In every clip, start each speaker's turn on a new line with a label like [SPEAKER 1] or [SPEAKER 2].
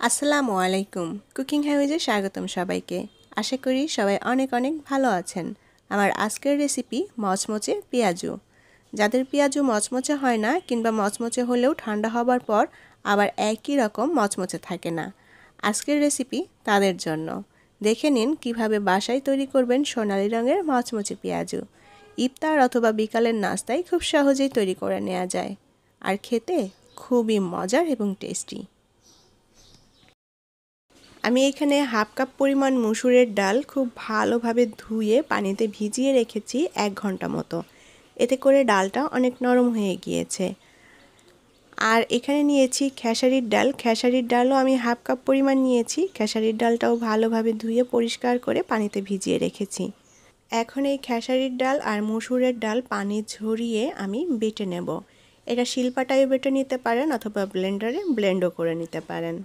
[SPEAKER 1] আসসালামু আলাইকুম। কুকিং হাউজে স্বাগতম সবাইকে। আশা করি সবাই অনেক অনেক ভালো আছেন। আমার আজকের রেসিপি মচমচে পেঁয়াজু। যাদের পেঁয়াজু মচমচে হয় না কিংবা মচমচে হলেও ঠান্ডা হবার পর আবার একই রকম মচমচে থাকে না, আজকের রেসিপি তাদের জন্য। দেখে নিন কিভাবে বাসায় তৈরি করবেন সোনালী রঙের মচমচে পেঁয়াজু। ইফতার অথবা বিকালের নাস্তায় খুব সহজেই তৈরি করে নেওয়া যায়, আর খেতে খুবই মজার এবং টেস্টি। আমি এখানে হাফ কাপ পরিমাণ মসুরের ডাল খুব ভালোভাবে ধুয়ে পানিতে ভিজিয়ে রেখেছি 1 ঘন্টা মতো। এতে করে ডালটা অনেক নরম হয়ে গিয়েছে। আর এখানে নিয়েছি খেসারির ডাল। খেসারির ডালও আমি হাফ কাপ পরিমাণ নিয়েছি। খেসারির ডালটাও ভালোভাবে ধুয়ে পরিষ্কার করে পানিতে ভিজিয়ে রেখেছি। এখন এই খেসারির ডাল আর মসুরের ডাল পানি ঝরিয়ে আমি বেটে নেব। এটা শিলপাটায় বেটে নিতে পারেন অথবা ব্লেন্ডারে ব্লেন্ডও করে নিতে পারেন।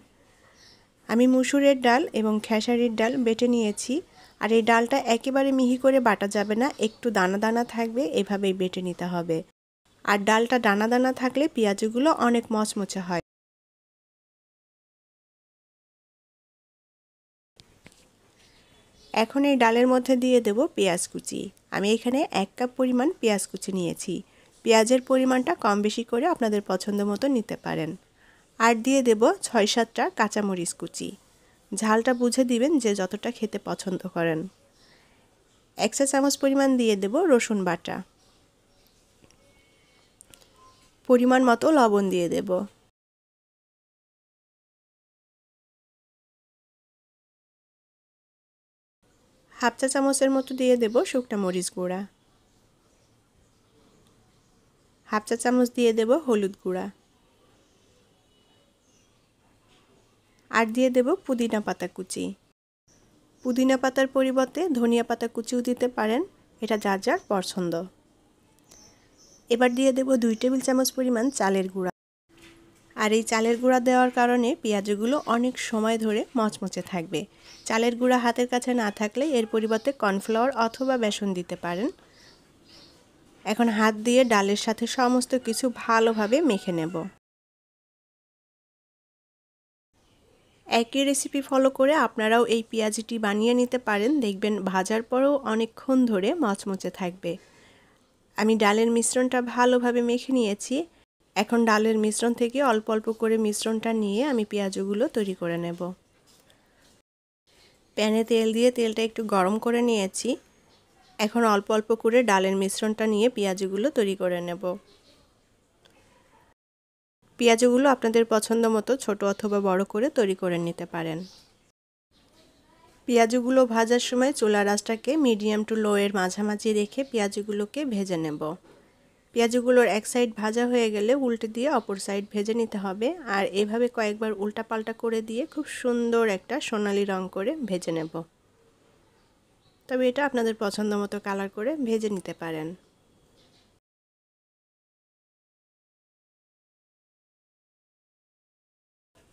[SPEAKER 1] আমি মসুরের ডাল এবং খেসারির ডাল বেটে নিয়েছি। আর এই ডালটা একেবারে মিহি করে বাটা যাবে না, একটু দানা দানা থাকবে, এভাবেই বেটে নিতে হবে। আর ডালটা দানা দানা থাকলে পেঁয়াজগুলো অনেক মচমচে হয়। এখন এই ডালের মধ্যে দিয়ে দেব পেঁয়াজ কুচি। আমি এখানে 1 কাপ পরিমাণ পেঁয়াজ কুচি নিয়েছি। পেঁয়াজের পরিমাণটা কম বেশি করে আপনাদের পছন্দ মতো নিতে পারেন। আর দিয়ে দেব 6-7টা কাঁচামরিচ কুচি। ঝালটা বুঝে দিবেন যে যতটা খেতে পছন্দ করেন। 1 চা চামচ পরিমাণ দিয়ে দেব রসুন বাটা। পরিমাণ মতো লবণ দিয়ে দেব। হাফ চা চামচের মতো দিয়ে দেব শুকনো মরিচ গুঁড়া। হাফ চা চামচ দিয়ে দেব হলুদ গুঁড়া। আর দিয়ে দেব পুদিনা পাতা কুচি। পুদিনা পাতার পরিবর্তে ধনিয়া পাতা কুচিও দিতে পারেন, এটা যার যার পছন্দ। এবার দিয়ে দেব 2 টেবিল চামচ পরিমাণ চালের গুঁড়া। আর এই চালের গুঁড়া দেওয়ার কারণে পেঁয়াজগুলো অনেক সময় ধরে মচমচে থাকবে। চালের গুঁড়া হাতের কাছে না থাকলে এর পরিবর্তে কর্নফ্লাওয়ার অথবা বেসন দিতে পারেন। এখন হাত দিয়ে ডালের সাথে সমস্ত কিছু ভালোভাবে মেখে নেব। একই রেসিপি ফলো করে আপনারাও এই পেঁয়াজিটি বানিয়ে নিতে পারেন, দেখবেন ভাজার পরেও অনেকক্ষণ ধরে মচমচে থাকবে। আমি ডালের মিশ্রণটা ভালোভাবে মেখে নিয়েছি। এখন ডালের মিশ্রণ থেকে অল্প অল্প করে মিশ্রণটা নিয়ে আমি পেঁয়াজগুলো তৈরি করে নেব। প্যানে তেল দিয়ে তেলটা একটু গরম করে নিয়েছি। এখন অল্প অল্প করে ডালের মিশ্রণটা নিয়ে পেঁয়াজগুলো তৈরি করে নেব। পেঁয়াজগুলো আপনাদের পছন্দ মতো ছোট অথবা বড় করে তৈরি করে নিতে পারেন। পেঁয়াজগুলো ভাজার সময় চুলার আঁচটাকে মিডিয়াম টু লো এর মাঝামাঝি রেখে পেঁয়াজগুলোকে ভেজে নেব। পেঁয়াজগুলোর এক সাইড ভাজা হয়ে গেলে উল্টে দিয়ে অপর সাইড ভেজে নিতে হবে। আর এভাবে কয়েকবার উল্টাপাল্টা করে দিয়ে খুব সুন্দর একটা সোনালি রং করে ভেজে নেব। তবে এটা আপনাদের পছন্দ মতো কালার করে ভেজে নিতে পারেন।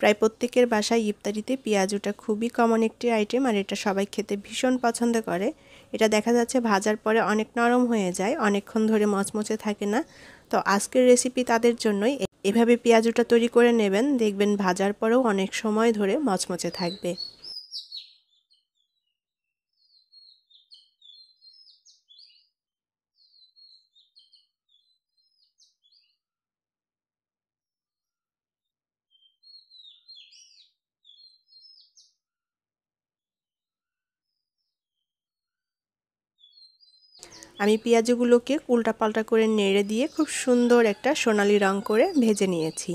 [SPEAKER 1] প্রায় প্রত্যেকের বাসায় ইফতারিতে পেঁয়াজুটা খুবই কমন একটি আইটেম, আর এটা সবাই খেতে ভীষণ পছন্দ করে। এটা দেখা যাচ্ছে ভাজার পরে অনেক নরম হয়ে যায়, অনেকক্ষণ ধরে মচমচে থাকে না। তো আজকের রেসিপি তাদের জন্যই। এভাবে পেঁয়াজুটা তৈরি করে নেবেন, দেখবেন ভাজার পরেও অনেক সময় ধরে মচমচে থাকবে। আমি পেঁয়াজগুলোকে উল্টাপাল্টা করে নেড়ে দিয়ে খুব সুন্দর একটা সোনালি রং করে ভেজে নিয়েছি।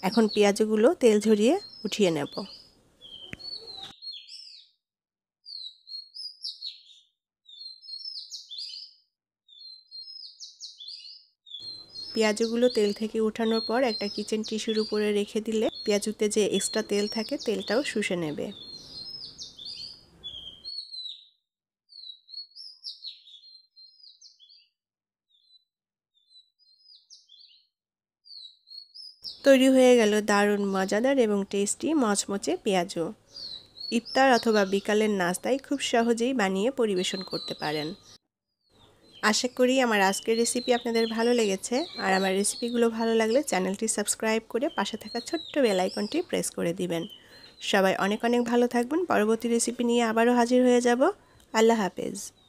[SPEAKER 1] এখন পেঁয়াজগুলো তেল ঝরিয়ে উঠিয়ে নেব। পেঁয়াজগুলো তেল থেকে উঠানোর পর একটা কিচেন টিস্যুর উপরে রেখে দিলে পেঁয়াজুতে যে এক্সট্রা তেল থাকে তেলটাও শুষে নেবে। তৈরি হয়ে গেল দারুণ মজাদার এবং টেস্টি মচমচে পেঁয়াজু। ইফতার অথবা বিকালের নাস্তায় খুব সহজেই বানিয়ে পরিবেশন করতে পারেন। আশা করি আমার আজকের রেসিপি আপনাদের ভালো লেগেছে। আর আমার রেসিপিগুলো ভালো লাগলে চ্যানেলটি সাবস্ক্রাইব করে পাশে থাকা ছোট্ট বেল আইকনটি প্রেস করে দিবেন। সবাই অনেক অনেক ভালো থাকবেন। পরবর্তী রেসিপি নিয়ে আবারও হাজির হয়ে যাব। আল্লাহ হাফেজ।